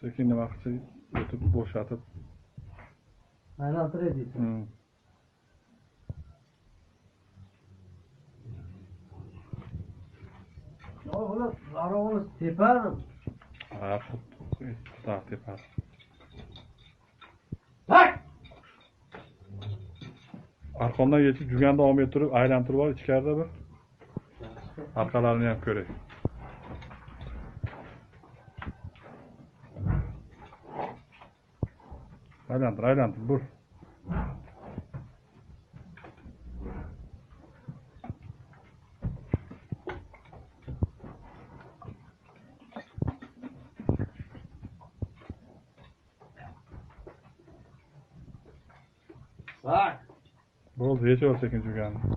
Sekin nima qilsa o'tib bo'shatib. Aylantiray deysiz. Oğlum, arabamız teper mi? Ha, daha teper. Bak! Arkamdan geçip cüganda devam ettirip aylantirib var ichkarida bir. Arqalarini ham ko'ray. Aylantir, bur. Bak! Bo'ldi, yechib sekin cüganni.